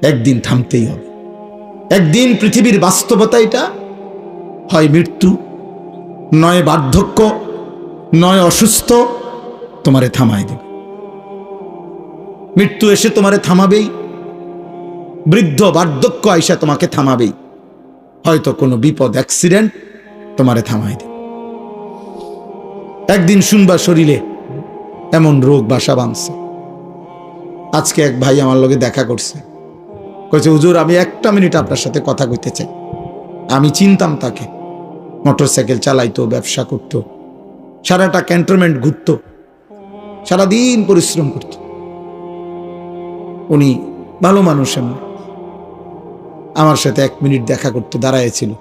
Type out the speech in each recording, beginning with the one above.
একদিন থামতেই হবে। একদিন পৃথিবীর বাস্তবতা এটা, হয় মৃত্যু, নয় বার্ধক্য, নয় অসুস্থ, তোমারে থামাই দেবে। মৃত্যু এসে তোমারে থামাবেই, বৃদ্ধ বার্ধক্য আইসা তোমাকে থামাবেই, হয়তো কোনো বিপদ অ্যাক্সিডেন্ট তোমারে থামাই দেবে। একদিন শুনবা শরীরে এমন রোগ বাসা বাঁধছে। আজকে এক ভাই আমার লগে দেখা করছে, কইছে হুজুর আমি একটা মিনিট আপনার সাথে কথা কইতে চাই। আমি চিনতাম তাকে, মোটরসাইকেল চালাইতো, ব্যবসা করতো, সারাটা ক্যান্টনমেন্ট ঘুরতো, সারাদিন পরিশ্রম করত। উনি ভালো মানুষ, আমার সাথে 1 মিনিট দেখা করতে দাঁড়াইছিল।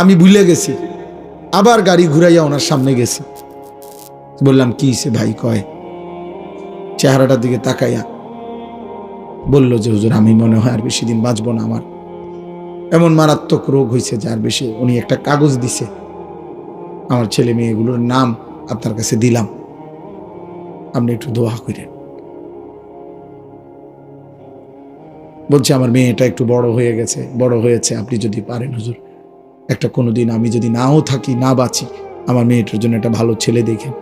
আমি ভুলে গেছি, আবার গাড়ি ঘুরাইয়া ওনার সামনে গেছি। বললাম কি সে ভাই? কয় চেহারাটার দিকে তাকাইয়া বলল যে হুজুর আমি মনে হয় আর বেশি দিন বাঁচবো না, আমার এমন মারাত্মক রোগ হয়েছে যার বেশি। উনি একটা কাগজ দিছে, আমার ছেলে মেয়েগুলোর নাম আপনার কাছে দিলাম, আপনি একটু দোয়া করেন। বলছে আমার মেয়েটা একটু বড় হয়ে গেছে, বড় হয়েছে, আপনি যদি পারেন হুজুর একটা কোনোদিন আমি যদি নাও থাকি, না বাঁচি, আমার মেয়েটার জন্য একটা ভালো ছেলে দেখেন।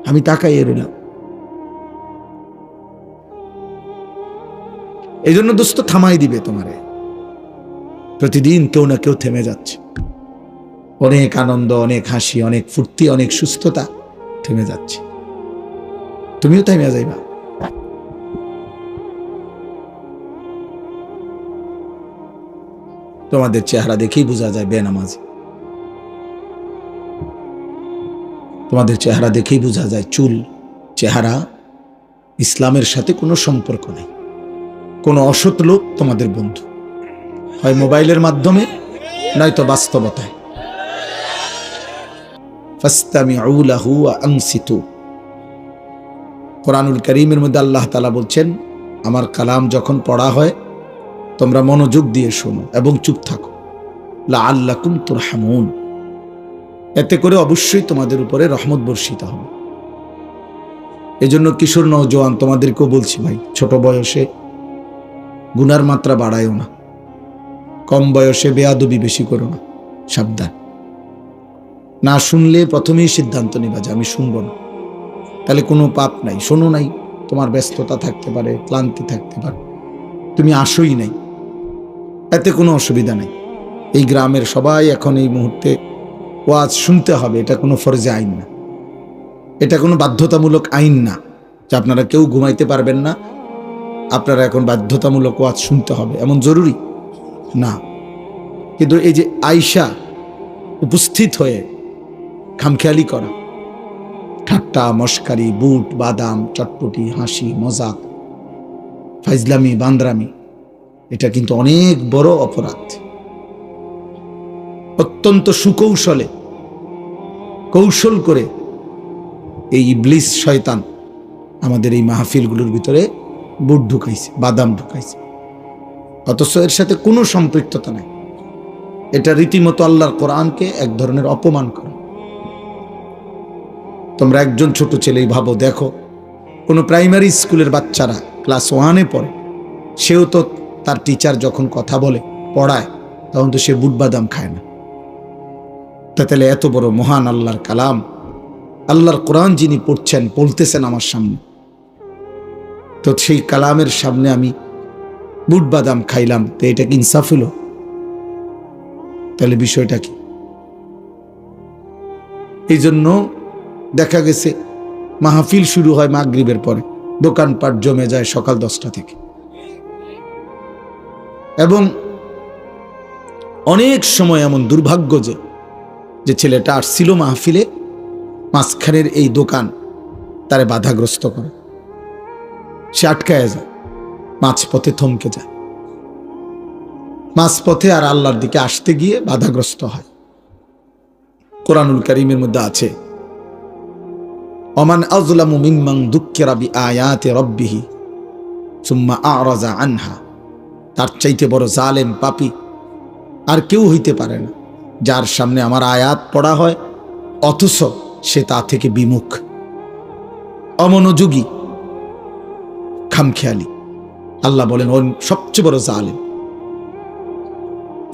আমি তাকাইয়ে রইলাম। এই জন্য দোস্ত থামাই দিবে তোমারে। প্রতিদিন কেউ না কেউ থেমে যাচ্ছে, অনেক আনন্দ, অনেক হাসি, অনেক ফুর্তি, অনেক সুস্থতা থেমে যাচ্ছে। তুমিও থেমে যাইবা। তোমাদের চেহারা দেখেই বোঝা যায় বেনামাজি, তোমাদের চেহারা দেখেই বোঝা যায় চুল, চেহারা ইসলামের সাথে কোনো সম্পর্ক নেই। কোনো অসৎ লোক তোমাদের বন্ধু, হয় মোবাইলের মাধ্যমে নয়তো বাস্তবতায়। ফাসতামিউ লাহু ওয়া আনসিতু। কোরআনুল কারীমের মধ্যে আল্লাহ তাআলা বলছেন আমার কালাম যখন পড়া হয় তোমরা মনোযোগ দিয়ে শোনো এবং চুপ থাকো, লাআল্লাকুম তুরহামুন, এতে করে অবশ্যই তোমাদের উপরে রহমত বর্ষিত হবে। এজন্য কিশোর নওজোয়ান তোমাদেরকেও বলছি ভাই, ছোট বয়সে গুনার মাত্রা বাড়ায়ও না, কম বয়সে বেয়াদবি বেশি করো না, সাবধান। না শুনলে প্রথমেই সিদ্ধান্ত নিবা যে আমি শুনবো না, তাহলে কোনো পাপ নাই। শোনো নাই, তোমার ব্যস্ততা থাকতে পারে, ক্লান্তি থাকতে পারে, তুমি আসোই নাই, এতে কোনো অসুবিধা নেই। এই গ্রামের সবাই এখন এই মুহূর্তে ওয়াজ শুনতে হবে, এটা কোনো ফরজে আইন না, এটা কোনো বাধ্যতামূলক আইন না যে আপনারা কেউ ঘুমাইতে পারবেন না, আপনারা এখন বাধ্যতামূলক ওয়াজ শুনতে হবে, এমন জরুরি না। কিন্তু এই যে আয়শা উপস্থিত হয়ে খামখেয়ালি করা, ঠাট্টা মস্কারি, বুট বাদাম, চটপটি, হাসি মজাক, ফাইজলামি বান্দ্রামি, এটা কিন্তু অনেক বড় অপরাধ। অত্যন্ত সুকৌশলে, কৌশল করে এই ইবলিস শয়তান আমাদের এই মাহফিলগুলোর ভিতরে বুট ঢুকাইছে, বাদাম ঢুকাইছে, অথচ এর সাথে কোনো সম্পৃক্ততা নাই। এটা রীতিমতো আল্লাহর কোরআনকে এক ধরনের অপমান করা। তোমরা একজন ছোট ছেলেই ভাবো, দেখো কোনো প্রাইমারি স্কুলের বাচ্চারা ক্লাস 1-এ পড়ে, সেও তো তার টিচার যখন কথা বলে পড়ায় তখন তো সে বুট বাদাম খায় না। তাহলে এত বড় মহান আল্লাহর কালাম, আল্লাহর কোরআন যিনি পড়ছেন, বলতেছেন আমার সামনে, তো সেই কালামের সামনে আমি বুট বাদাম খাইলাম, তো এটা কি ইনসাফ হলো? তাহলে বিষয়টা কি? এই জন্য দেখা গেছে মাহফিল শুরু হয় মাগরিবের পরে, দোকানপাট জমে যায় সকাল 10টা থেকে, এবং অনেক সময় এমন দুর্ভাগ্য যে ছেলেটা আসছিল মাহফিলে, মাঝখানের এই দোকান তারে বাধাগ্রস্ত করে, সে আটকায় যায়, মাঝপথে থমকে যায়, মাঝপথে আর আল্লাহর দিকে আসতে গিয়ে বাধাগ্রস্ত হয়। কোরআনুল কারীমের মধ্যে আছে ওমান আযলামু মিম্মান যুক্কিরা বিআয়াতি রাব্বিহি সুম্মা আ'রাযা আনহা, তার চাইতে বড় জালেম পাপী আর কেউ হইতে পারে না যার সামনে আমার আয়াত পড়া হয় অথচ সে তা থেকে বিমুখ, অমনোযোগী, খামখেয়ালি। আল্লাহ বলেন ও সবচেয়ে বড় জালিম।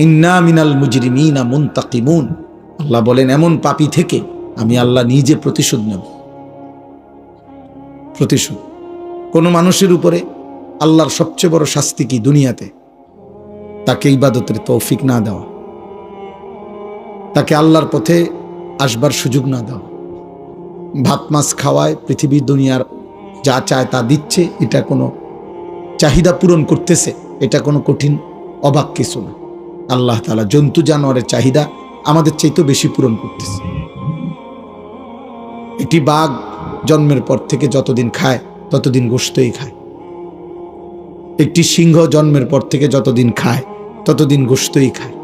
ইন্না মিনাল মুজরিমিনা মুনতাকিমুন, আল্লাহ বলেন এমন পাপী থেকে আমি আল্লাহ নিজে প্রতিশোধ নেব। প্রতিশোধ। কোন মানুষের উপরে আল্লাহর সবচেয়ে বড় শাস্তি কি দুনিয়াতে? তাকে ইবাদতের তৌফিক না দেওয়া, তাকে আল্লাহর পথে আসবার সুযোগ না দেওয়া। ভাত মাছ খাওয়ায়, পৃথিবীর দুনিয়ার যা চায় তা দিচ্ছে, এটা কোনো চাহিদা পূরণ করতেছে, এটা কোনো কঠিন অবাক কিছু না। আল্লাহ তাআলা জন্তু জানোয়ারের চাহিদা আমাদের চাইতেও বেশি পূরণ করতেছে। একটি বাঘ জন্মের পর থেকে যতদিন খায় ততদিন গোশতই খায়। একটি সিংহ জন্মের পর থেকে যতদিন খায় ততদিন গোশতই খায়।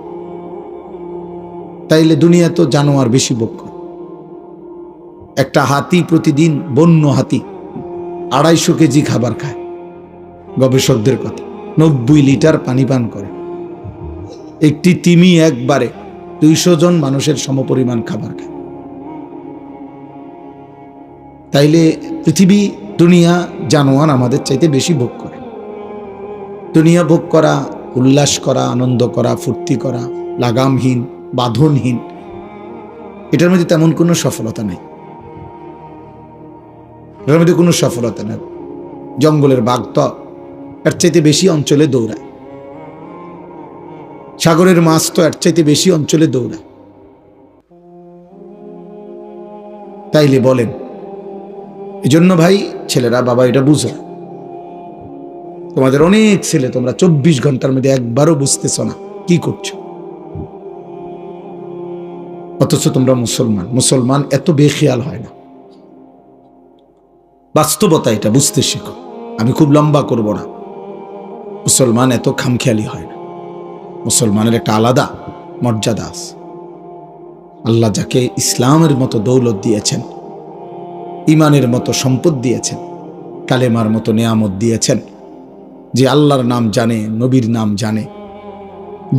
তাইলে দুনিয়া তো জানোয়ার বেশি ভোগ করে। একটা হাতি প্রতিদিন, বন্য হাতি 250 কেজি খাবার খায়। গবেষকদের কথা, 90 লিটার পানি পান করে। একটি তিমি একবারে 200 জন মানুষের সমপরিমাণ খাবার খায়। তাইলে পৃথিবী, দুনিয়া, জানোয়ার আমাদের চাইতে বেশি ভোগ করে। দুনিয়া ভোগ করা, উল্লাস করা, আনন্দ করা, ফুর্তি করা, লাগামহীন, বাঁধনহীন, এটার মধ্যে তেমন কোনো সফলতা নেই। এটার মধ্যে কোনো সফলতা নেই। জঙ্গলের বাঘ তো এর চাইতে বেশি অঞ্চলে দৌড়ায়। সাগরের মাছ তো এর চাইতে বেশি অঞ্চলে দৌড়ায়। তাইলে বলেন, এজন্য ভাই ছেলেরা, বাবা এটা বুঝো, তোমাদের অনেক ছেলে, তোমরা 24 ঘন্টার মধ্যে একবারও বুঝতেছ না কি করছো। অথচ তোমরা মুসলমান। মুসলমান এত বেখেয়াল হয় না। বাস্তবতা এটা বুঝতে শেখো। আমি খুব লম্বা করব না। মুসলমান এত খামখেয়ালি হয় না। মুসলমানের একটা আলাদা মর্যাদা আছে। আল্লাহ যাকে ইসলামের মতো দৌলত দিয়েছেন, ইমানের মতো সম্পদ দিয়েছেন, কালেমার মতো নেয়ামত দিয়েছেন, যে আল্লাহর নাম জানে, নবীর নাম জানে,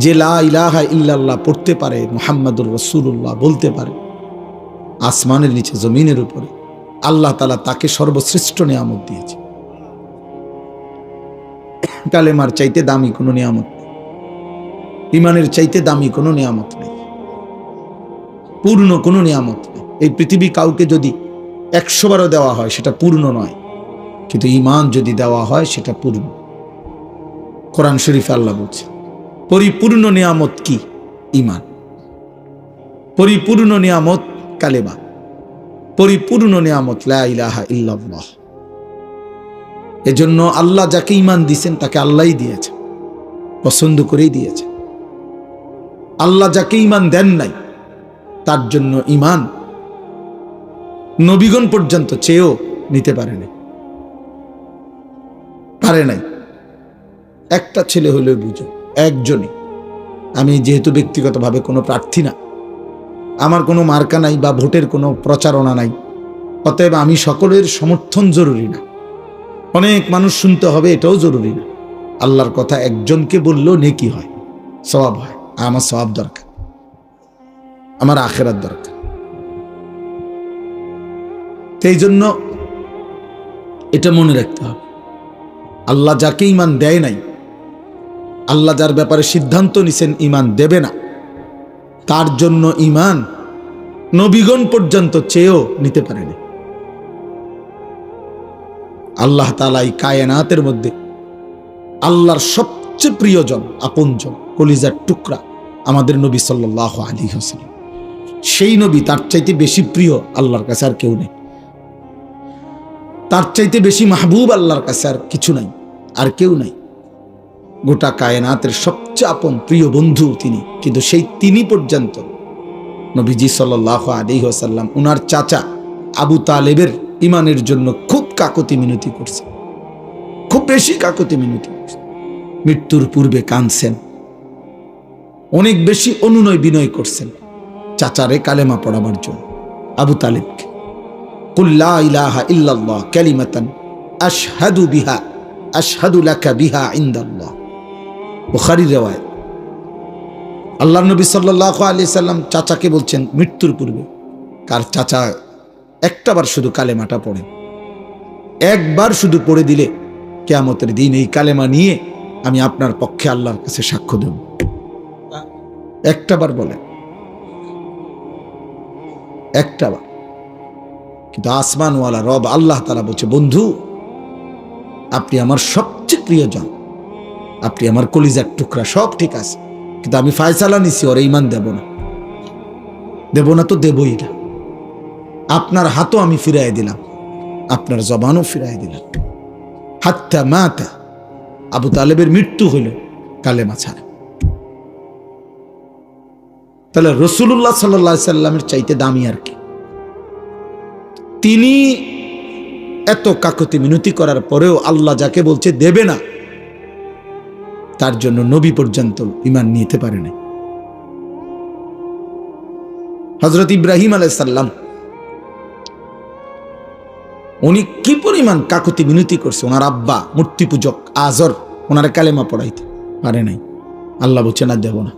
যে লা ইলাহা ইল্লাল্লাহ পড়তে পারে, মুহাম্মাদুর রাসূলুল্লাহ বলতে পারে, আসমানের নিচে জমিনের উপরে আল্লাহ তাআলা তাকে সর্বশ্রেষ্ঠ নেয়ামত দিয়েছে। কালেমার চাইতে দামি কোনো নিয়ামত নেই, ইমানের চাইতে দামি কোনো নিয়ামত নেই, পূর্ণ কোনো নিয়ামত নেই। এই পৃথিবী কাউকে যদি 100 বারও দেওয়া হয় সেটা পূর্ণ নয়, কিন্তু ইমান যদি দেওয়া হয় সেটা পূর্ণ। কোরআন শরীফে আল্লাহ বলছে পরিপূর্ণ নিয়ামত কি? ইমান। পরিপূর্ণ নিয়ামত কালেমা। পরিপূর্ণ নিয়ামত লা ইলাহা ইল্লাল্লাহ। এজন্য আল্লাহ যাকে ইমান দিয়েছেন তাকে আল্লাহই দিয়েছেন, পছন্দ করেই দিয়েছেন। আল্লাহ যাকে ইমান দেন নাই তার জন্য ইমান নবীগণ পর্যন্ত চেয়েও নিতে পারেনি, পারে নাই। একটা ছেলে হলেও বুঝো, একজনই। আমি যেহেতু ব্যক্তিগতভাবে কোনো প্রার্থী না, আমার কোনো মার্কা নাই বা ভোটের কোনো প্রচারণা নাই, অতএব আমি সকলের সমর্থন জরুরি না, অনেক মানুষ শুনতে হবে এটাও জরুরি না। আল্লাহর কথা একজনকে বললেও নেকি হয়, সওয়াব হয়। আমার সওয়াব দরকার, আমার আখিরাত দরকার। এই জন্য এটা মনে রাখতে হবে, আল্লাহ যাকে ইমান দেয় নাই, আল্লাহ যার ব্যাপারে সিদ্ধান্ত নিছেন ইমান দেবে না, তার জন্য ইমান নবীগণ পর্যন্ত চেয়েও নিতে পারেনি। আল্লাহ তাআলা এই কায়নাতের মধ্যে আল্লাহর সবচেয়ে প্রিয়জন, আপনজন, কলিজার টুকরা আমাদের নবী সাল্লাল্লাহু আলাইহি ওয়াসাল্লাম। সেই নবী, তার চাইতে বেশি প্রিয় আল্লাহর কাছে আর কেউ নেই। তার চাইতে বেশি মাহবুব আল্লাহর কাছে আর কিছু নাই, আর কেউ নাই। গোটা কায়নাতের সবচেয়ে আপন প্রিয় বন্ধু তিনি, কিন্তু সেই তিনি পর্যন্ত নবীজি সাল্লাল্লাহু আলাইহি ওয়াসাল্লাম উনার চাচা আবু তালেবের ইমানের জন্য খুব কাকুতি মিনতি করছেন, খুব বেশি কাকুতি মিনতি করছেন। মৃত্যুর পূর্বে কাঁদছেন, অনেক বেশি অনুনয় বিনয় করছেন চাচারে কালেমা পড়াবার জন্য, আবু তালেবকে। কুল লা ইলাহা ইল্লাল্লাহ কালিমাতান আশহাদু বিহা আশহাদু লাকা বিহা ইনদাল্লাহ। বুখারীর riwayat। আল্লাহর নবী সাল্লাল্লাহু আলাইহি সাল্লাম চাচাকে বলছেন মৃত্যুর পূর্বে, কার চাচা একটাবার শুধু কালেমাটা পড়েন, একবার শুধু পড়ে দিলে কিয়ামতের দিন এই কালেমা নিয়ে আমি আপনার পক্ষে আল্লাহর কাছে সাক্ষ্য দেব। একটাবার বলেন, একটাবার। কিন্তু আসমানওয়ালা রব আল্লাহ তাআলা বলছে, বন্ধু আপনি আমার সবচেয়ে প্রিয়জন, আপনি আমার কলিজার টুকরা, সব ঠিক আছে, কিন্তু আমি ফায়সালা নিছি ওর ঈমান দেব না। দেব না তো দেবই না। আপনার হাতও আমি ফিরাই দিলাম, আপনার জবানও ফিরাই দিলাম। হাত্তা মাতা, আবু তালেবের মৃত্যু হইল কালেমা ছাড়া। তাহলে রাসূলুল্লাহ সাল্লাল্লাহু আলাইহি সাল্লামের চাইতে দামি আর কি? তিনি এত কাকুতি মিনতি করার পরেও আল্লাহ যাকে বলছে দেবে না, তার জন্য নবী পর্যন্ত ঈমান নিতে পারে না। হযরত ইব্রাহিম আলাইহিস সালাম উনি কি পরিমাণ কাকুতি মিনতি করছে, ওনার আব্বা মূর্তি পূজক আজর ওনার কালেমা পড়াইতে পারে নাই। আল্লাহ বলছে না, দেব না।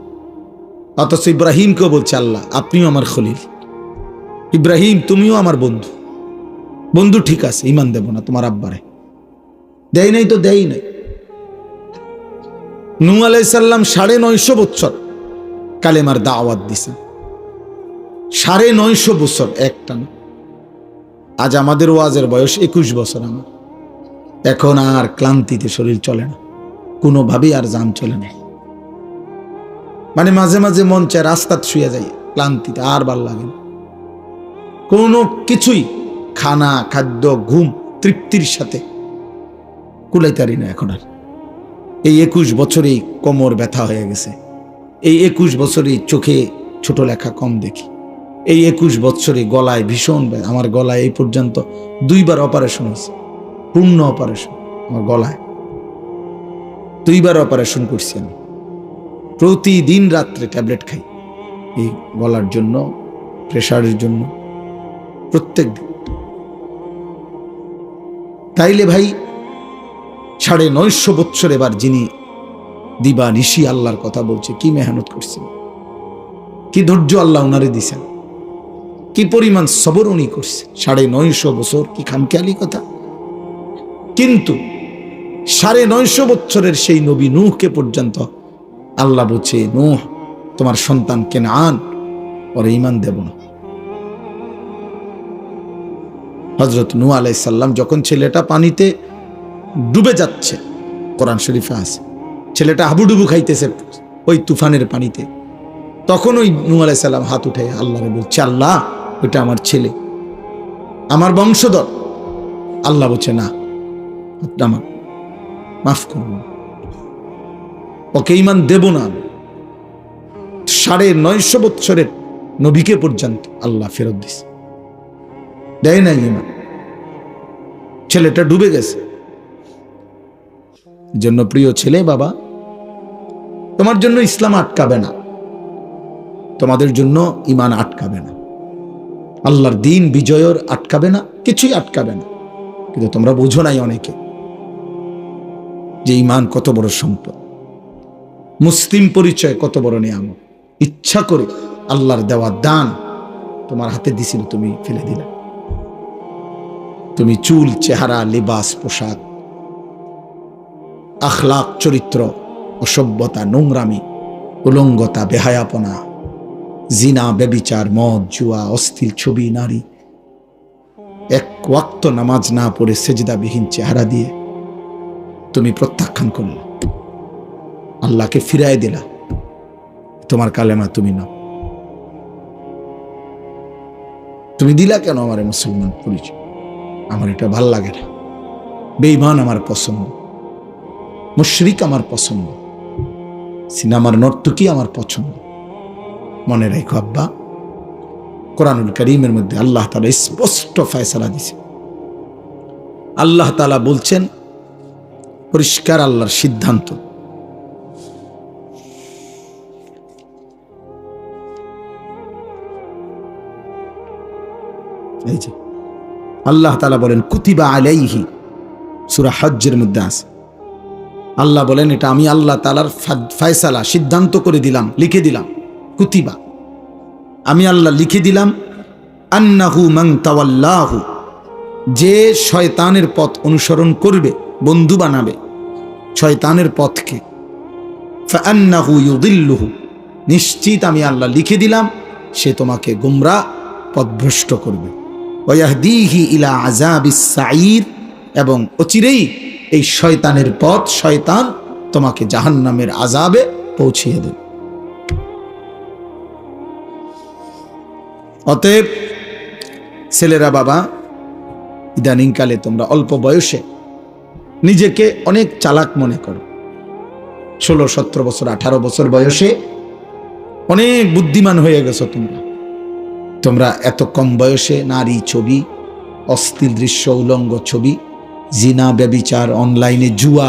অথচ ইব্রাহিমকেও বলছে আল্লাহ আপনিও আমার খলিল, ইব্রাহিম তুমিও আমার বন্ধু। বন্ধু ঠিক আছে, ঈমান দেব না তোমার আব্বারে। দেয় নাই তো দেয় নাই। নূহ আলাইহিস সালাম 950 বছর কালেমার দাওয়াত দিছে, 950 বছর একটা না। আজ আমাদের ওয়াজের বয়স 21 বছর আমার, এখন আর ক্লান্তিতে শরীর চলে না, কোনোভাবেই আর জান চলে না। মানে মাঝে মাঝে মন চায় রাস্তাত শুয়ে যাই, ক্লান্তিতে আর ভাল লাগে না কোনো কিছুই। খানা, খাদ্য, ঘুম তৃপ্তির সাথে কুলাইতারি না এখন আর। এই 21 বছরেই কোমর ব্যথা হয়ে গেছে, এই 21 বছরেই চোখে ছোট লেখা কম দেখি, এই 21 বছরে গলায় ভীষণ, আমার গলায় এই পর্যন্ত 2বার অপারেশন হয়েছে, পূর্ণ অপারেশন। আমার গলায় 2বার অপারেশন করছি আমি। প্রতিদিন রাত্রে ট্যাবলেট খাই এই গলার জন্য, প্রেশারের জন্য, প্রত্যেক দিন। তাইলে ভাই 950 বছর এবার যিনি দিবা নিশি আল্লাহর কথা বলছে, কি মেহনত করছেন, কি ধৈর্য আল্লাহ উনারে দিছেন, কি পরিমাণ সবর উনি করছে। 950 বছর কি খামখেয়ালি কথা? কিন্তু 950 বছরের সেই নবী নূহকে পর্যন্ত আল্লাহ বলছে, নূহ তোমার সন্তান কেনান, ওরে ঈমান দেব না। হযরত নূহ আলাইহিস সালাম যখন ছেলেটা পানিতে ডুবে যাচ্ছে, কোরআন শরীফে আছে, ছেলেটা হাবুডুবু খাইতেছে ওই তুফানের পানিতে, তখন ওই নূহ আলাইহিস সালাম হাত উঠে আল্লাহরে বলছে, আল্লাহ ওইটা আমার ছেলে, আমার বংশধর। আল্লাহ বলছে না, আমার মাফ করুন, ওকে ঈমান দেব না। 950 বছরের নবীকে পর্যন্ত আল্লাহ ফেরত দিছে, দেয় নাই ঈমান। ছেলেটা ডুবে গেছে। জন্য প্রিয় ছেলে, বাবা তোমার জন্য ইসলাম আটকাবে না, তোমাদের জন্য ঈমান আটকাবে না, আল্লাহর দ্বীন বিজয়ের আটকাবে না, কিছুই আটকাবে না। কিন্তু তোমরা বুঝো নাই অনেকে যে ঈমান কত বড় সম্পদ, মুসলিম পরিচয় কত বড় নিয়ামত। ইচ্ছা করে আল্লাহর দেওয়া দান তোমার হাতে দিছিল, তুমি ফেলে দিলে। তুমি চুল, চেহারা, লিবাস, পোশাক, আখলাক, চরিত্র, অসভ্যতা, নোংরামি, উলঙ্গতা, বেহায়াপনা, জিনা, ব্যভিচার, মদ, জুয়া, অশ্লীল ছবি, নারী, এক ওয়াক্ত নামাজ না পড়ে সেজদাবিহীন চেহারা দিয়ে তুমি প্রত্যাখ্যান করলে, আল্লাহকে ফিরাই দিলা। তোমার কালেমা তুমি নাও। তুমি দিলা কেন আমার মুসলমান পরিচয়? আমার এটা ভাল লাগে না। বেঈমান আমার পছন্দ, মুশরিক আমার পছন্দ, সিনেমার নর্তকী আমার পছন্দ। মনে রাখো আব্বা, কোরআনুল কারীমের মধ্যে আল্লাহ তাআলা স্পষ্ট ফয়সালা দিয়েছে। আল্লাহ তাআলা বলছেন, পরিষ্কার আল্লাহর সিদ্ধান্ত, এই যে আল্লাহ তাআলা বলেন কুতিবা আলাইহি, সূরা হজ্জের মধ্যে আছে। আল্লাহ বলেন এটা আমি আল্লাহ তাআলার ফয়সালা, সিদ্ধান্ত করে দিলাম, লিখে দিলাম। কুতিবা, আমি আল্লাহ লিখে দিলাম, আন্নাহু মান তাওয়াল্লাহু, যে শয়তানের পথ অনুসরণ করবে, বন্ধু বানাবে শয়তানের পথকে। ফাআন্নাহু ইউদিল্লুহু, নিশ্চিত আমি আল্লাহ লিখে দিলাম সে তোমাকে গুমরাহ পথভ্রষ্ট করবে। ওয়াহদিহি ইলা আযাবিস সাঈর, এবং অচিরেই এই শয়তানের পথ, শয়তান তোমাকে জাহান্নামের আযাবে পৌঁছিয়ে দেবে। অতএব ছেলেরা, বাবা, ইদানিংকালে তোমরা অল্প বয়সে নিজেকে অনেক চালাক মনে করো। 16, 17 বছর, 18 বছর বয়সে অনেক বুদ্ধিমান হয়ে গেছো তোমরা এত কম বয়সে নারী ছবি, অশ্লীল দৃশ্য, উলঙ্গ ছবি, জিনা, ব্যভিচার, অনলাইনে জুয়া,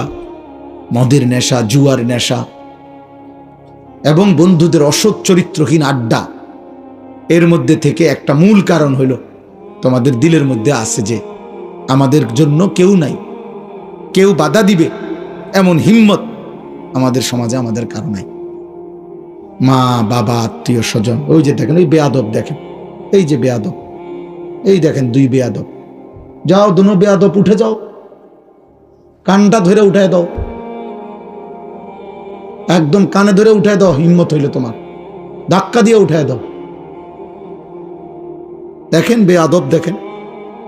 মদের নেশা, জুয়ার নেশা এবং বন্ধুদের অসৎ চরিত্রহীন আড্ডা, এর মধ্যে থেকে একটা মূল কারণ হইল তোমাদের দিলের মধ্যে আছে যে আমাদের জন্য কেউ নাই, কেউ বাধা দিবে এমন হিম্মত আমাদের সমাজে আমাদের কারো নাই। মা বাবা, আত্মীয় স্বজন, ওই যে দেখেন ওই বেয়াদব, দেখেন এই যে বেয়াদব, এই দেখেন 2 বেয়াদব, যাও দুনো বেয়াদব উঠে যাও, কানটা ধরে উঠায় দাও, একদম কানে ধরে উঠায় দাও, হিম্মত হইলে তোমার ধাক্কা দিয়ে উঠায় দাও। দেখেন বেয়াদব, দেখেন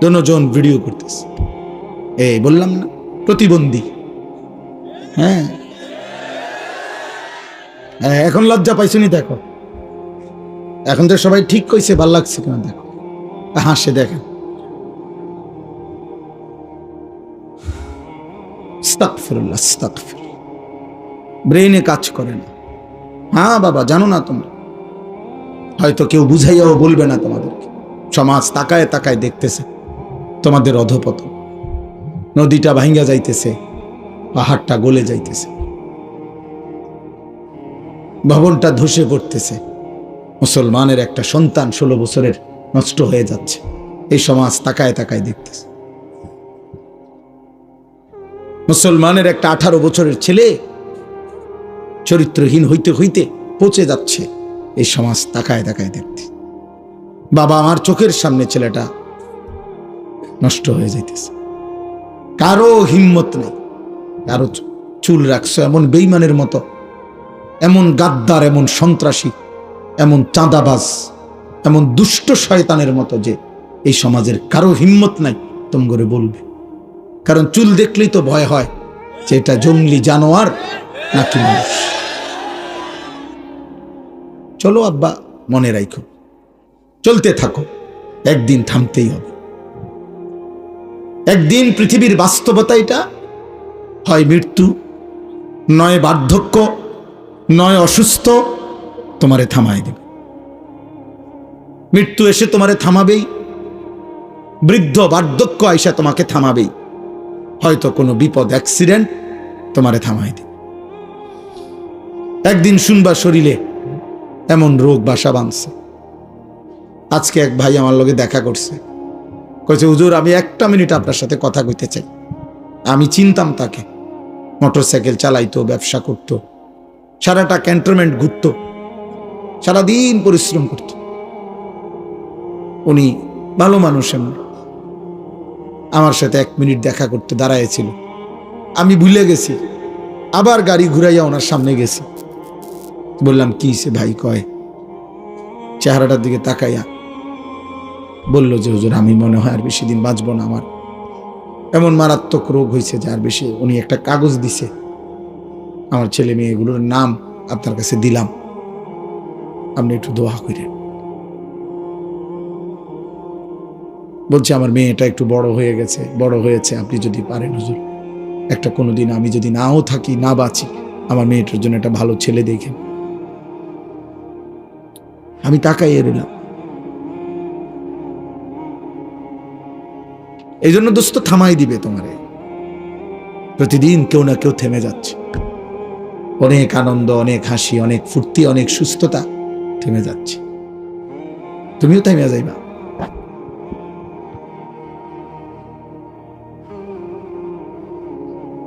দুজন ভিডিও করতেছে, এই বললাম না প্রতিবন্ধী। হ্যাঁ, এখন লজ্জা পাইছনি? দেখো এখন তো সবাই ঠিক কইছে, ভাল লাগছে কেন? দেখো হাসে, দেখেন আস্তাগফিরুল্লাহ, আস্তাগফিরুল্লাহ, ব্রেনে কাজ করে না। হ্যাঁ বাবা, জানো না তোমরা, হয়তো কেউ বুঝাইয়াও বলবে না তোমাদেরকে, সমাজ তাকায় তাকায় দেখতেছে তোমাদের অধপতন, নদীটা ভাঙ্গা যাইতেছে, পাহাড়টা গলে যাইতেছে, ভবনটা ধসে পড়তেছে, মুসলমানের একটা সন্তান 16 বছরের নষ্ট হয়ে যাচ্ছে, এই সমাজ তাকায় তাকায় দেখতেছে। মুসলমানের একটা 18 বছরের ছেলে চরিত্রহীন হইতে হইতে পচে যাচ্ছে, এই সমাজ তাকায় তাকায় দেখতে। বাবা, আমার চোখের সামনে ছেলেটা নষ্ট হয়ে যাইতেছে, কারো হিম্মত নেই, কারো চুল রাখছো এমন বেঈমানের মতো, এমন গাদ্দার, এমন সন্ত্রাসী, এমন চাঁদাবাজ, এমন দুষ্ট শয়তানের মতো যে এই সমাজের কারো হিম্মত নাই তোমগরে বলবে। কারণ চুল দেখলেই তো ভয় হয় যে এটা জঙ্গলি জানোয়ার নাকি মানুষ। চলো আব্বা, মনে রাখো, চলতে থাকো, একদিন থামতেই হবে। একদিন পৃথিবীর বাস্তবতা এটা, হয় মৃত্যু, নয় বার্ধক্য, নয় অসুস্থ, তোমারে থামায় দেবে। মৃত্যু এসে তোমারে থামাবেই, বৃদ্ধ বার্ধক্য আইসা তোমাকে থামাবেই, হয়তো কোনো বিপদ, অ্যাক্সিডেন্ট তোমারে থামায় দেবে। একদিন শুনবা শরীরে এমন রোগ বাসা বাঁধছে। আজকে এক ভাই আমার লগে দেখা করছে, কইছে হুজুর আমি 1 মিনিট আপনার সাথে কথা কইতে চাই। আমি চিনতাম তাকে, মোটরসাইকেল চালাইতো, ব্যবসা করতো, সারাটা ক্যান্টনমেন্ট ঘুরতো, সারাদিন পরিশ্রম করত। উনি ভালো মানুষ, এমন আমার সাথে 1 মিনিট দেখা করতে দাঁড়াইছিল। আমি ভুলে গেছি, আবার গাড়ি ঘুরাইয়া ওনার সামনে গেছি। বললাম কি সে ভাই? কয় চেহারাটার দিকে তাকাইয়া বলল যে হুজুর আমি মনে হয় আর বেশি দিন বাঁচবো না, আমার এমন মারাত্মক রোগ হয়েছে যে আর বেশি। উনি একটা কাগজ দিছে, আমার ছেলে মেয়েগুলোর নাম আপনার কাছে দিলাম, আপনি একটু দোয়া করেন। বলছে আমার মেয়েটা একটু বড় হয়েছে, আপনি যদি পারেন হুজুর, একটা কোনোদিন আমি যদি নাও থাকি, না বাঁচি, আমার মেয়েটার জন্য একটা ভালো ছেলে দেখেন। আমি তাকাইয়ে রইলাম। এই জন্য দোস্ত থামাই দিবে তোমারে। প্রতিদিন কেউ না কেউ থেমে যাচ্ছে, অনেক আনন্দ, অনেক হাসি, অনেক ফুর্তি, অনেক সুস্থতা থেমে যাচ্ছে, তুমিও থেমে যাইবা।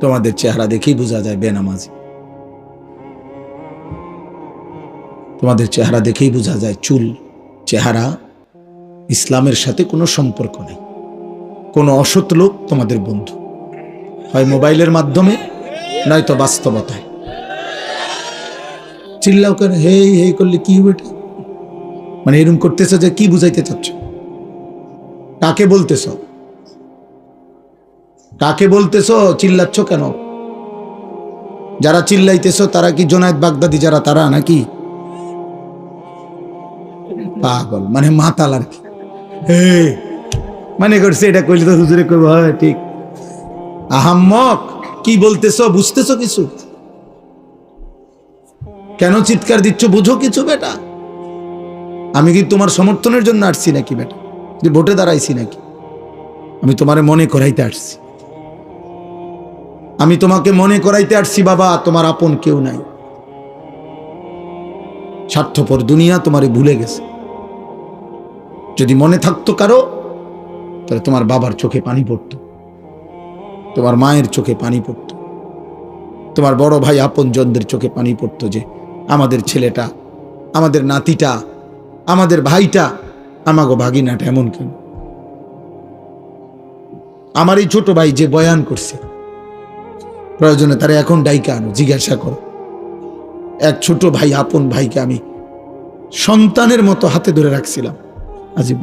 তোমাদের চেহারা দেখেই বোঝা যায় বেনামাজি, তোমাদের চেহারা দেখেই বোঝা যায় চুল, চেহারা ইসলামের সাথে কোনো সম্পর্ক নেই। কোনো অসৎ লোক তোমাদের বন্ধু, হয় মোবাইলের মাধ্যমে, নয়তো বাস্তবতায়। চিল্লাও কেন, হেই হেই করলে কি হবে? মানে এরকম করতেছ যে কি বুঝাইতে চাচ্ছ? কাকে বলতেছ? কাকে বলতেছ? চিল্লাচ্ছ কেন? যারা চিল্লাইতেছ তারা কি জোনায়েদ বাগদাদি যারা, তারা নাকি পাগল, মানে মাতাল আর কি। মানে করছে এটা কইলে তো হুজুরে কইব হয় ঠিক। আহাম্মক, কি বলতেছ? বুঝতেছ কিছু? কেন চিৎকার দিচ্ছ? বুঝো কিছু বেটা? আমি কি তোমার সমর্থনের জন্য আসছি নাকি বেটা? যে ভোটে দাঁড়াইছি নাকি? আমি তোমারে মনে করাইতে আসছি। আমি তোমাকে মনে করাইতে আসছি বাবা, তোমার আপন কেউ নাই। স্বার্থপর দুনিয়া তোমারে ভুলে গেছে। যদি মনে থাকতো কারো, তাহলে তোমার বাবার চোখে পানি পড়তো, তোমার মায়ের চোখে পানি পড়তো, তোমার বড় ভাই আপন জনদের চোখে পানি পড়তো, যে আমাদের ছেলেটা, আমাদের নাতিটা, আমাদের ভাইটা, আমাগো ভাগিনাটা এমন কেন? আমার এই ছোট ভাই যে বয়ান করছে, প্রয়োজনে তারা এখন ডাইকা আনো, জিজ্ঞাসা করো। এক ছোট ভাই, আপন ভাইকে আমি সন্তানের মতো হাতে ধরে রাখছিলাম আজীব।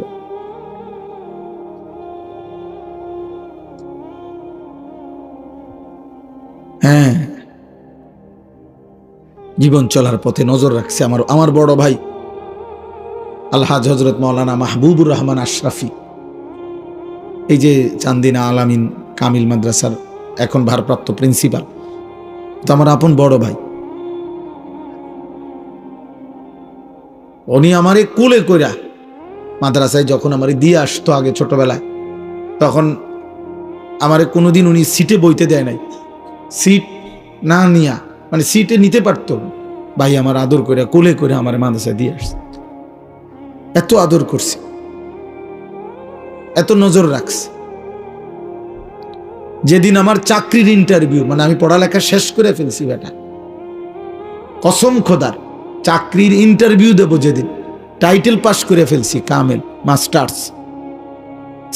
হ্যাঁ, জীবন চলার পথে নজর রাখছে আমার বড় ভাই আলহাজ হজরত মাওলানা মাহবুবুর রহমান আশরাফি, এই যে চান্দিনা আলামিন কামিল মাদ্রাসার এখন ভারপ্রাপ্ত প্রিন্সিপাল, তো আমার আপন বড় ভাই। উনি আমারে কুলে কইরা মাদ্রাসায় যখন আমারে দিয়ে আসতো আগে ছোটবেলায়, তখন আমারে কোনোদিন উনি সিটে বইতে দেয় নাই। সিট না নিয়া, মানে সিটে নিতে পারতো, ভাই আমার আদর করে কোলে করে আমার মাদ্রাসায় দিয়ে আসছে। এত আদর করছে, এত নজর রাখছে। যেদিন আমার চাকরির ইন্টারভিউ, মানে আমি পড়ালেখা শেষ করে ফেলছি বেটা, কসম খোদার, চাকরির ইন্টারভিউ দেবো যেদিন, টাইটেল পাস করে ফেলছি কামেল মাস্টার্স,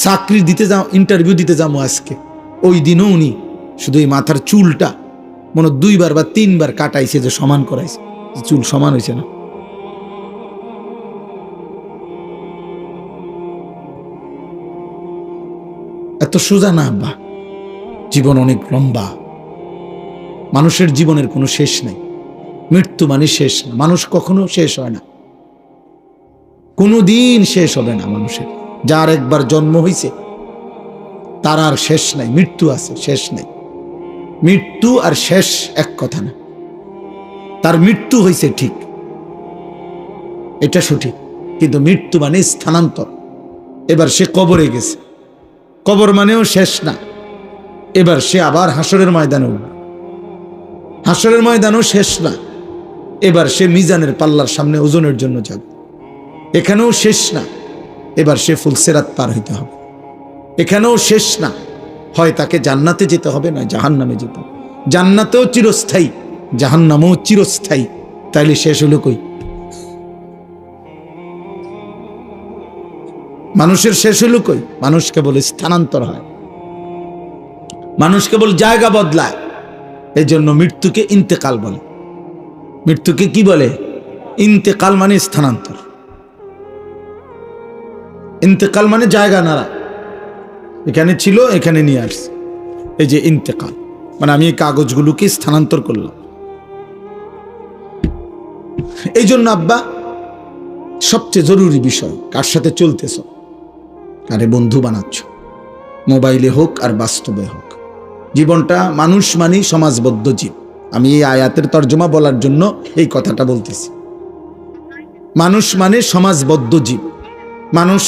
চাকরি দিতে যাও, ইন্টারভিউ দিতে যাবো আজকে, ওই দিনও উনি শুধু এই মাথার চুলটা মনে 2বার বা 3বার কাটাইছে, যে সমান করাইছে, চুল সমান হয়েছে না। এত সোজা না আব্বা, জীবন অনেক লম্বা। মানুষের জীবনের কোনো শেষ নাই। মৃত্যু মানে শেষ না, মানুষ কখনো শেষ হয় না, কোনো দিন শেষ হবে না মানুষের। যার একবার জন্ম হয়েছে তার আর শেষ নাই, মৃত্যু আছে, শেষ নাই। মৃত্যু আর শেষ এক কথা না। তার মৃত্যু হয়েছে ঠিক, এটা সঠিক, কিন্তু মৃত্যু মানে স্থানান্তর। এবার সে কবরে গেছে, কবর মানেও শেষ না। এবার সে আবার হাসরের ময়দানে উঠবে, হাসরের ময়দানও শেষ না। এবার সে মিজানের পাল্লার সামনে ওজনের জন্য যাবে, এখানেও শেষ না। এবার সে ফুলসেরাত পার হইতে হবে, এখানেও শেষ না। হয় তাকে জান্নাতে যেতে হবে, না জাহান্নামে যেতে হবে। জান্নাতেও চিরস্থায়ী, জাহান্নামেও চিরস্থায়ী, তাইলে শেষ হলো কই? মানুষের শেষ হলো কই? মানুষ কেবল স্থানান্তর হয়, মানুষ কেবল জায়গা বদলায়। এই জন্য মৃত্যুকে ইন্তেকাল বলে। মৃত্যুকে কি বলে? ইন্তেকাল মানে স্থানান্তর। ইন্তেকাল মানে জায়গা নাড়া, এখানে ছিল এখানে নিয়ে আসছে, এই যে ইন্তেকাল। মানে আমি এই কাগজগুলোকে স্থানান্তর করলাম। এই জন্য আব্বা, সবচেয়ে জরুরি বিষয়, কার সাথে চলতেছ, কারে বন্ধু বানাচ্ছ, মোবাইলে হোক আর বাস্তবে হোক। জীবনটা, মানুষ মানে সমাজবদ্ধ জীব। আমি এই আয়াতের তর্জমা বলার জন্য এই কথাটা বলতেছি। মানুষ মানে সমাজবদ্ধ জীব। মানুষ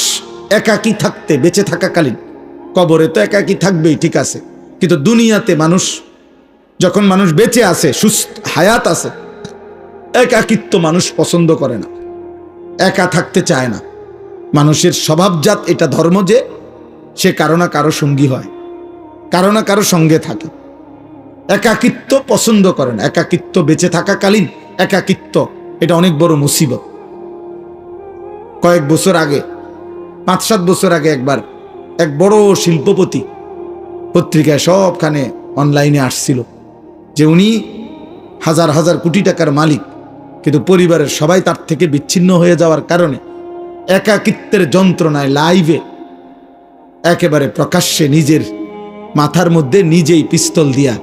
একাকী থাকতে, বেঁচে থাকাকালীন, কবরে তো একাকী থাকবেই, ঠিক আছে, কিন্তু দুনিয়াতে মানুষ যখন মানুষ বেঁচে আছে, সুস্থ হায়াত আছে, একাকিত্ব মানুষ পছন্দ করে না, একা থাকতে চায় না। মানুষের স্বভাবজাত এটা ধর্ম যে সে কারো না কারো সঙ্গী হয়, কারো না কারো সঙ্গে থাকে। একাকিত্ব পছন্দ করে না। একাকিত্ব, বেঁচে থাকাকালীন একাকিত্ব, এটা অনেক বড় মুসিবত। কয়েক বছর আগে, 5-7 বছর আগে একবার এক বড় শিল্পপতি পত্রিকায় সবখানে অনলাইনে আসছিল যে উনি হাজার হাজার কোটি টাকার মালিক, কিন্তু পরিবারের সবাই তার থেকে বিচ্ছিন্ন হয়ে যাওয়ার কারণে একাকিত্বের যন্ত্রণায় লাইভে একেবারে প্রকাশ্যে নিজের মাথার মধ্যে নিজেই পিস্তল দিয়া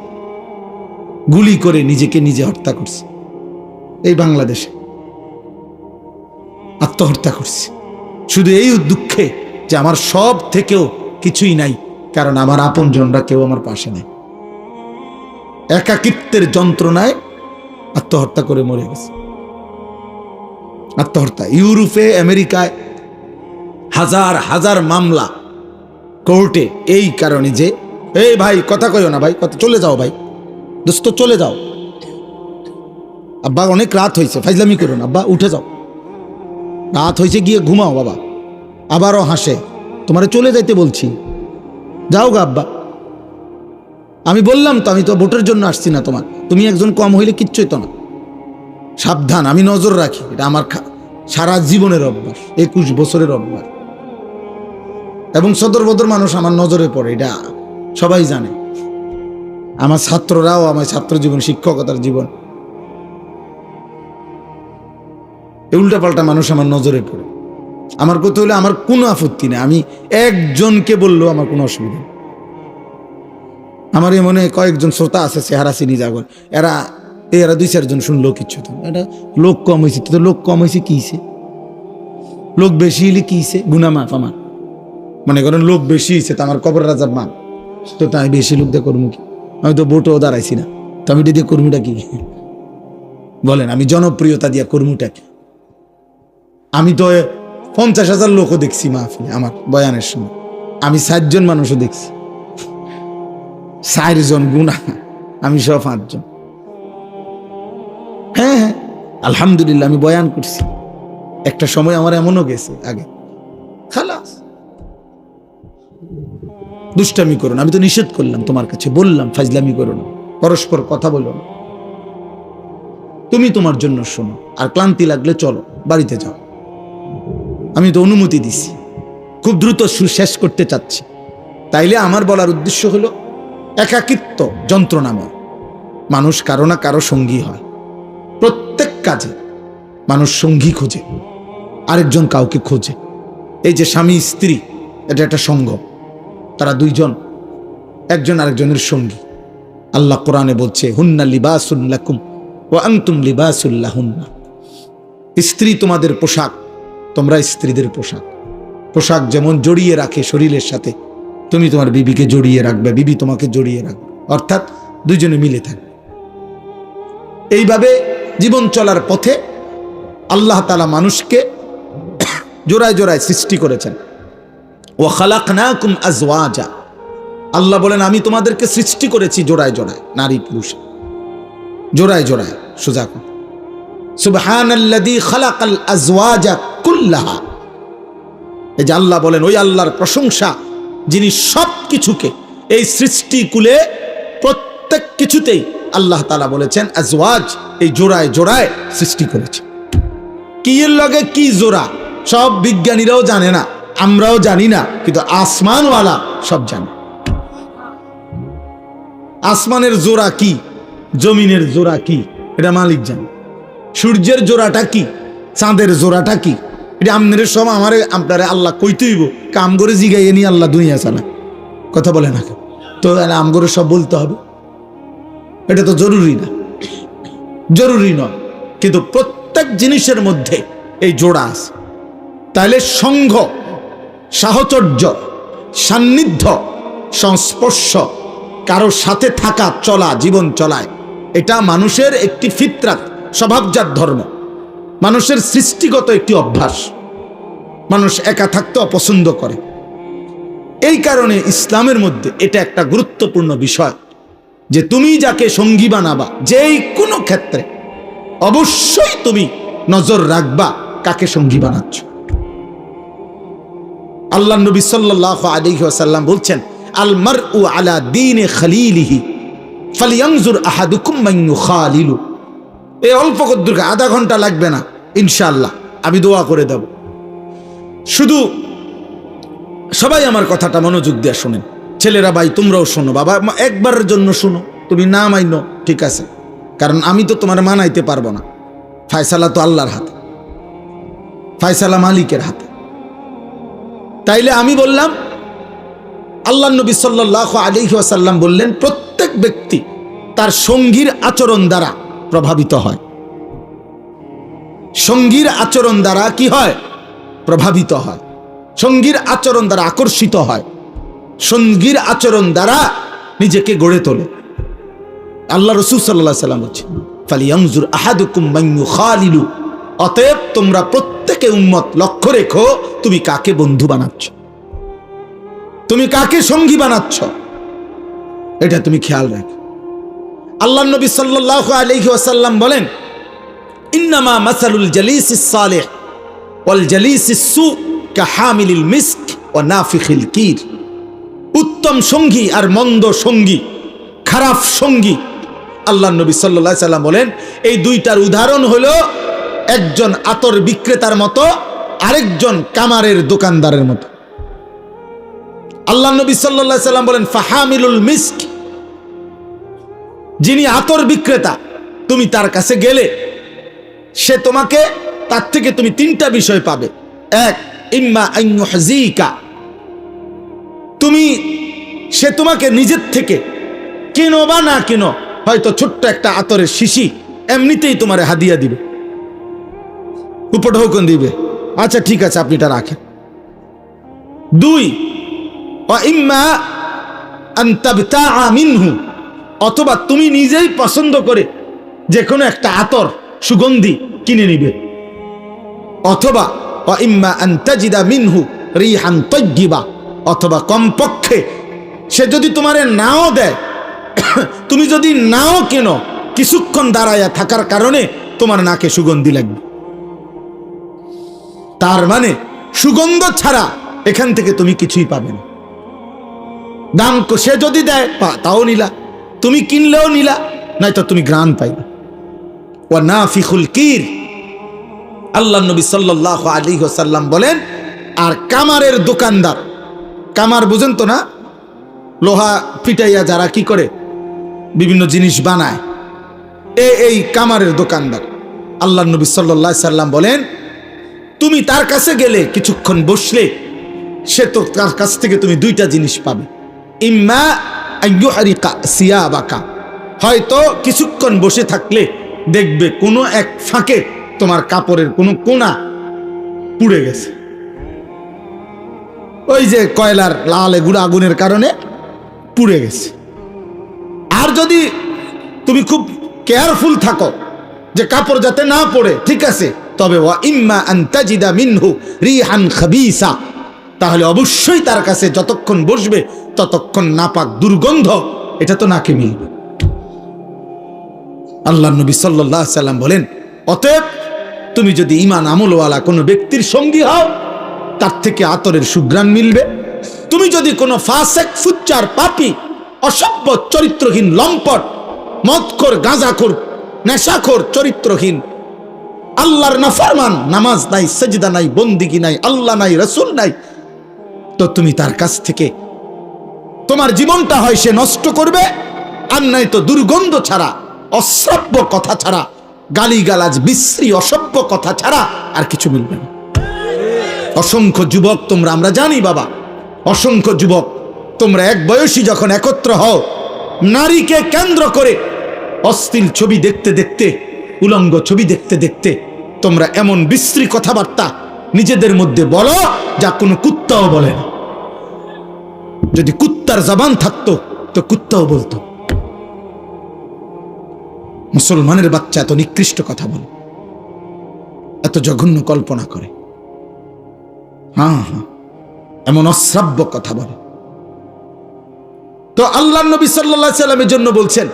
গুলি করে নিজেকে নিজে হত্যা করছে। এই বাংলাদেশে আত্মহত্যা করছে শুধু এই দুঃখে যে আমার সব থেকেও কিছুই নাই, কারণ আমার আপনজনরা কেউ আমার পাশে নেই। একাকিত্বের যন্ত্রণায় আত্মহত্যা করে মরে গেছে। আত্মহত্যা। ইউরোপে, আমেরিকায় হাজার হাজার মামলা কোর্টে এই কারণে যে এই ভাই কথা কইও না ভাই, কথা চলে যাও ভাই, দোস্ত চলে যাও, আব্বা অনেক রাত হয়েছে, ফাইজলামি করুন, আব্বা উঠে যাও, রাত হয়েছে গিয়ে ঘুমাও বাবা। আবারও হাসে, তোমারে চলে যাইতে বলছি, যাও গা আব্বা। আমি বললাম তো আমি তো ভোটের জন্য আসছি না তোমার, তুমি একজন কম হইলে কিচ্ছুই তো না। সাবধান, আমি নজর রাখি, এটা আমার সারা জীবনের অভ্যাস, 21 বছরের অভ্যাস, এবং সদর বদর মানুষ আমার নজরে পড়ে, এটা সবাই জানে। আমার ছাত্ররাও, আমার ছাত্র জীবন, শিক্ষকতার জীবন, উল্টাপাল্টা মানুষ আমার নজরে পড়ে। আমার কথা হলে আমার কোনো আপত্তি নেই, আমি একজনকে বললেও আমার কোনো অসুবিধা নেই। আমার মনে কয়েকজন শ্রোতা আছে চেহারা চিনি যাগর, এরা 2-4 জন শুনলেও কিচ্ছু তো, এটা লোক কম হয়েছে, তো লোক কম হয়েছে কি হয়েছে, লোক বেশি হলে কি হয়েছে, গুনা মাফ। আমার মনে করেন লোক বেশি হয়েছে তো আমার কবর রাজার মান, তো তাই বেশি লোক দিয়ে করবো কি? আমি তো ভোটও দাঁড়াইছি না, তো আমি দিয়ে কর্মীটা কি বলেন? আমি জনপ্রিয়তা দিয়া কর্মীটা কি? আমি তো 50,000 লোকও দেখছি মাহফিলে আমার বয়ানের সময়, আমি 7 জন মানুষও দেখছি, 4 জন গুণা, আমি সব 5 জন। হ্যাঁ হ্যাঁ আলহামদুলিল্লাহ, আমি বয়ান করছি। একটা সময় আমার এমনও গেছে আগে, খালাস দুষ্টামি করো না, আমি তো নিষেধ করলাম তোমার কাছে, বললাম ফাজলামি করো না, পরস্পর কথা বলো না, তুমি তোমার জন্য শোনো, আর ক্লান্তি লাগলে চলো বাড়িতে যাও। আমি তো অনুমতি দিছি, খুব দ্রুত শেষ করতে চাচ্ছি। তাইলে আমার বলার উদ্দেশ্য হলো একাকিত্ব যন্ত্রণাময়, মানুষ কারো না কারো সঙ্গী হয়, প্রত্যেক কাজে মানুষ সঙ্গী খোঁজে, আরেকজন কাউকে খোঁজে। এই যে স্বামী স্ত্রী, এটা একটা সঙ্গ, তারা 2 জন একজন আরেকজনের সঙ্গী। আল্লাহ কোরআনে বলছে হুন্না লিবাসুল লাকুম ওয়া আনতুম লিবাসুল লাহুন্না, স্ত্রী তোমাদের পোশাক, তোমরা স্ত্রীদের পোশাক। পোশাক যেমন জড়িয়ে রাখে শরীরের সাথে, তুমি তোমার বিবিকে জড়িয়ে রাখবে, বিবি তোমাকে জড়িয়ে রাখবে, অর্থাৎ 2 জনে মিলে থাকবে। এইভাবে জীবন চলার পথে আল্লাহ তাআলা মানুষকে জোড়ায় জোড়ায় সৃষ্টি করেছেন। ওয়া খালাকনাকুম আজওয়াজা, আল্লাহ বলেন আমি তোমাদেরকে সৃষ্টি করেছি জোড়ায় জোড়ায়, নারী পুরুষ জোড়ায় জোড়ায়। সোজা কথা, সুবহানাল্লাযী খালাকাল আজওয়াজা কুল্লাহা। এই যে আল্লাহ বলেন, ওই আল্লাহর প্রশংসা যিনি সব কিছুকে, এই সৃষ্টিকুলে প্রত্যেক কিছুতেই আল্লাহ তাআলা বলেছেন আজওয়াজ, এই জোড়ায় জোড়ায় সৃষ্টি করেছে। কি এর লগে কি জোড়া সব বিজ্ঞানীরাও জানে না, আমরাও জানি না, কিন্তু আসমানওয়ালা সব জানে। আসমানের জোড়া কি, জমিনের জোড়া কি, এটা মালিক জানে। সূর্যের জোড়াটা কি, চাঁদের জোড়াটা কি, এটা আপনাদের সব আমারে আপনারা আল্লাহ কইতেইব, কাম করে জিগাইয়ে নিয়ে আল্লাহ দুনিয়া চালা, কথা বলে না, তো আম করে সব বলতে হবে? এটা তো জরুরি না, জরুরি নয়, কিন্তু প্রত্যেক জিনিসের মধ্যে এই জোড়া আছে। তাহলে সংঘ, সাহচর্য, সান্নিধ্য, সংস্পর্শ, কারো সাথে থাকা, চলা, জীবন চলায়, এটা মানুষের একটি ফিতরাত, স্বভাবজাত ধর্ম, মানুষের সৃষ্টিগত একটি অভ্যাস। মানুষ একা থাকতে অপছন্দ করে, এই কারণে ইসলামের মধ্যে এটা একটা গুরুত্বপূর্ণ বিষয় যে তুমি যাকে সঙ্গী বানাবা, যেই কোনো ক্ষেত্রে অবশ্যই তুমি নজর রাখবা কাকে সঙ্গী বানাচ্ছ। আল্লাহ নবী সাল্লাল্লাহু আলাইহি ওয়াসাল্লাম বলছেন, আল মারউ আলা দীনি খলিলিহি ফালইয়ানজুর আহাদুকুম মান ইউখালিলু। এই অল্প কদ্দুর, আধা ঘন্টা লাগবে না ইনশাআল্লাহ, আমি দোয়া করে দেব। শুধু সবাই আমার কথাটা মনোযোগ দিয়ে শুনেন, ছেলেরা ভাই তোমরাও শোনো, বাবা একবারের জন্য শোনো, তুমি না মাইনো ঠিক আছে, কারণ আমি তো তোমার মানাইতে পারবো না, ফায়সালা তো আল্লাহর হাতে, ফায়সালা মালিকের হাতে। তাইলে আমি বললাম, আল্লাহ নবী সাল্লাল্লাহু আলাইহি ওয়াসাল্লাম বললেন প্রত্যেক ব্যক্তি তার সঙ্গীর আচরণ দ্বারা প্রভাবিত হয়। সঙ্গীর আচরণ দ্বারা কি হয়? প্রভাবিত হয়। সঙ্গীর আচরণ দ্বারা আকর্ষিত হয়, সঙ্গীর আচরণ দ্বারা নিজেকে গড়ে তোলে। আল্লাহ রাসূল সাল্লাল্লাহু আলাইহি ওয়াসাল্লাম বলেছেন, ফালিয়ানজুর আহাদুকুম মান ইউখালিলু, অতএব তোমরা প্রত্যেকে উম্মত লক্ষ্য রেখো তুমি কাকে বন্ধু বানাচ্ছ, তুমি কাকে সঙ্গী বানাচ্ছ, এটা তুমি খেয়াল রাখো। আল্লাহ নবী সাল্লাল্লাহু আলাইহি ওয়াসাল্লাম বলেন, ইন্নামা মাসালুল জালিসিস সালিহ ওয়াল জালিসিস সু কাহামিলিল মিস্ক ওয়া নাফিখিল কির। উত্তম সঙ্গী আর মন্দ সঙ্গী, খারাপ সঙ্গী, আল্লাহ নবী সাল্লাল্লাহু আলাইহি ওয়াসাল্লাম বলেন এই দুইটার উদাহরণ হলো একজন আতর বিক্রেতার মতো, আরেকজন কামারের দোকানদারের মতো। আল্লাহ নবী সাল্লাল্লাহু আলাইহি ওয়াসাল্লাম বলেন ফাহামিলুল মিস্ক, যিনি আতর বিক্রেতা, তুমি তার কাছে গেলে সে তোমাকে, তার থেকে তুমি তিনটা বিষয় পাবে। এক, ইম্মা আন ইউহযিকা, সে তোমাকে নিজের থেকে কেনো বা না কেনো, হয়তো ছোট্ট একটা আতরের শিশি এমনিতেই তোমার হাদিয়া দিবে, উপঢৌকন দিবে, আচ্ছা ঠিক আছে আপনি এটা রাখেন। দুই, ওয়া ইম্মা আন তাবতাআ মিনহু, অথবা তুমি নিজেই পছন্দ করে যে কোনো একটা আতর সুগন্ধি কিনে নিবে। অথবা ওয়া ইম্মা আন তাজিদা মিনহু রিহান তাইয়্যিবা, অথবা কমপক্ষে সে যদি তোমারে নাও দেয়, তুমি যদি নাও কেনো, কিছুক্ষণ দাঁড়ায়া থাকার কারণে তোমার নাকে সুগন্ধি লাগবে। তার মানে সুগন্ধ ছাড়া এখান থেকে তুমি কিছুই পাবে না। দাম সে যদি দেয় তাও নিলা, তুমি কিনলেও নিলা, নয়তো তুমি ঘ্রাণ পাইবে। ওয়া নাফিখুল কির, আল্লাহ নবী সাল্লাল্লাহু আলাইহি ওয়াসাল্লাম বলেন, আর কামারের দোকানদার, কামার বুঝেন তো না, লোহা পিটাইয়া যারা কি করে বিভিন্ন জিনিস বানায়, এই কামারের দোকানদার, আল্লাহ নবী সাল্লাল্লাহু আলাইহি ওয়াসাল্লাম বলেন তুমি তার কাছে গেলে কিছুক্ষণ বসলে সে তো তার কাছ থেকে তুমি দুইটা জিনিস পাবে। ইম্মা আন ইউহরিকা সিয়াবাকা, হয়তো কিছুক্ষণ বসে থাকলে দেখবে কোনো এক ফাঁকে তোমার কাপড়ের কোনো কোনা পুড়ে গেছে, ওই যে কয়লার লাল এগুলো আগুনের কারণে পুড়ে গেছে। আর যদি তুমি খুব কেয়ারফুল থাকো যে কাপড় যাতে না পড়ে, ঠিক আছে, তবে ওয়া ইম্মা আন তাজিদা মিনহু রিহান খাবিসা, তাহলে অবশ্যই তার কাছে যতক্ষণ বসবে ততক্ষণ নাপাক দুর্গন্ধ এটা তো নাকে মিলবে। আল্লাহ নবী সাল্লাল্লাহু আলাইহি ওয়াসাল্লাম বলেন, অতএব তুমি যদি ঈমান আমলওয়ালা কোনো ব্যক্তির সঙ্গী হও, তার থেকে আতরের সুঘ্রাণ মিলবে। তুমি যদি কোনো ফাসেক, ফুচ্চার, পাপী, অসভ্য, চরিত্রহীন, লম্পট, মদখোর, গাঁজাখোর, নেশাখোর, চরিত্রহীন, আল্লাহর নাফরমান, নামাজ নাই, সেজদা নাই, বন্দিগি নাই, আল্লাহ নাই, রাসূল নাই, তো তুমি তার কাছ থেকে তোমার জীবনটা হয় সে নষ্ট করবে, আর নাই তো দুর্গন্ধ ছাড়া, অশ্রাব্য কথা ছাড়া, গালিগালাজ, বিশ্রী, অসভ্য কথা ছাড়া আর কিছু মিলবে না। অসংখ্য যুবক তোমরা, আমরা জানি বাবা, অসংখ্য যুবক তোমরা এক বয়সী যখন একত্র হও, নারীকে কেন্দ্র করে অশ্লীল ছবি দেখতে দেখতে, উলঙ্গ ছবি দেখতে দেখতে তোমরা এমন বিশ্রী কথাবার্তা নিজেদের মধ্যে বলো যা কোনো কুত্তাও বলে না। যদি কুত্তার জবান থাকতো তো কুত্তাও বলতো। মুসলমানের বাচ্চা এত নিকৃষ্ট কথা বলে, এত জঘন্য কল্পনা করে, হ্যাঁ, এমন অশ্রাব্য কথা বলে। তো আল্লাহ নবী সাল্লাল্লাহু আলাইহি সাল্লামের জন্য বলছেন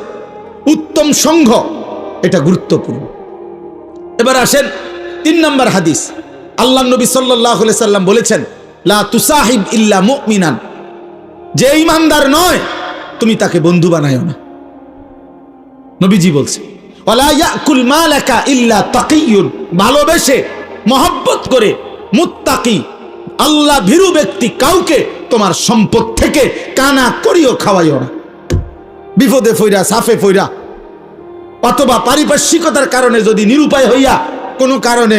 উত্তম সংঘ এটা গুরুত্বপূর্ণ। এবার আসেন 3 নম্বর হাদিস। আল্লাহ নবী সাল্লাল্লাহু আলাইহি সাল্লাম বলেছেন, লা তুসাহিব ইল্লা মুমিনান, যে ঈমানদার নয় তুমি তাকে বন্ধু বানায়ো না। নবীজি বলছেন, ওয়ালা ইয়াকুল মালাকা ইল্লা তাকিয়ুন, ভালোবেসে মহব্বত করে মুত্তাকি আল্লাহ ভীরু ব্যক্তি কাউকে তোমার সম্পদ থেকে কানা করিও খাওয়াইও না। বিপদে ফইরা, সাফে ফইরা, অথবা পারিপার্শ্বিকতার কারণে যদি নিরুপায় হইয়া কোনো কারণে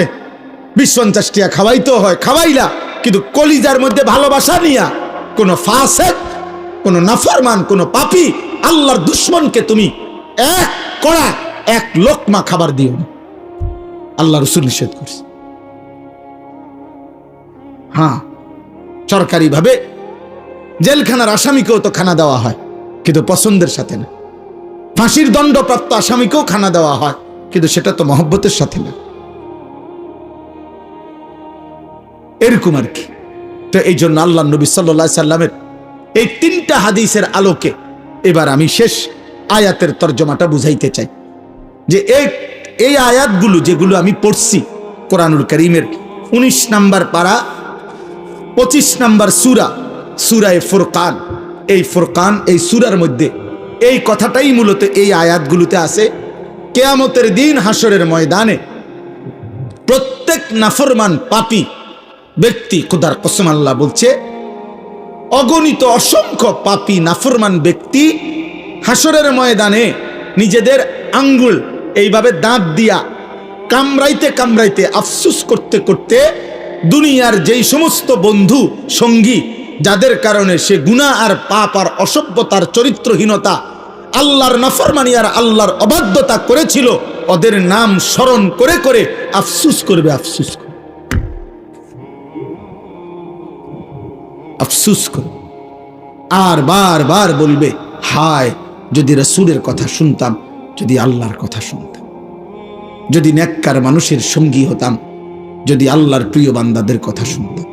20-50 টাকা খাওয়াইতেও হয়, খাওয়াইলা, কিন্তু কলিজার মধ্যে ভালোবাসা নিয়া কোনো ফাসেক, কোনো নাফরমান, কোনো পাপী, আল্লাহর দুশ্মনকে তুমি এক লোকমা খাবার দিও না। আল্লাহ রাসূল নিষেধ করছে। হ্যাঁ, সরকারি ভাবে জেলখানার আসামিকেও তো খানা দেওয়া হয়, কিন্তু পছন্দের সাথে না। ফাঁসির দণ্ডপ্রাপ্ত আসামিকেও খানা দেওয়া হয়, কিন্তু সেটা তো মহব্বতের সাথে না। এরকম আর কি। তো এই জন্য আল্লাহ নবী সাল্লাল্লাহু আলাইহি সাল্লামের এই 3টা হাদিসের আলোকে এবার আমি শেষ আয়াতের তর্জমাটা বুঝাইতে চাই, যে এই আয়াতগুলো যেগুলো আমি পড়ছি কোরআনুল কারীমের 19 নম্বর পারা 25 নম্বর সূরায়ে ফুরকান, এই ফুরকান, এই সূরার মধ্যে এই কথাটাই মূলত এই আয়াতগুলোতে আছে। কিয়ামতের দিন হাসরের ময়দানে প্রত্যেক নাফরমান পাপী ব্যক্তি, খোদার কসম আল্লাহ বলছে, অগণিত অসংখ্য পাপী নাফরমান ব্যক্তি হাসরের ময়দানে নিজেদের আঙ্গুল এইভাবে দাঁত দিয়া কামড়াইতে কামড়াইতে, আফসুস করতে করতে, দুনিয়ার যেই সমস্ত বন্ধু সঙ্গী যাদের কারণে সে গুনাহ আর পাপ আর অসভ্যতার চরিত্রহীনতা, আল্লাহর নাফরমানি আর আল্লাহর অবাধ্যতা করেছিল, ওদের নাম স্মরণ করে করে আফসুস করবে, আফসুস করবে, আফসুস করবে, আর বারবার বলবে, হায় যদি রাসূলের কথা শুনতাম, যদি আল্লাহর কথা শুনতাম, যদি নেককার মানুষের সঙ্গী হতাম, যদি আল্লাহর প্রিয় বান্দাদের কথা শুনতাম।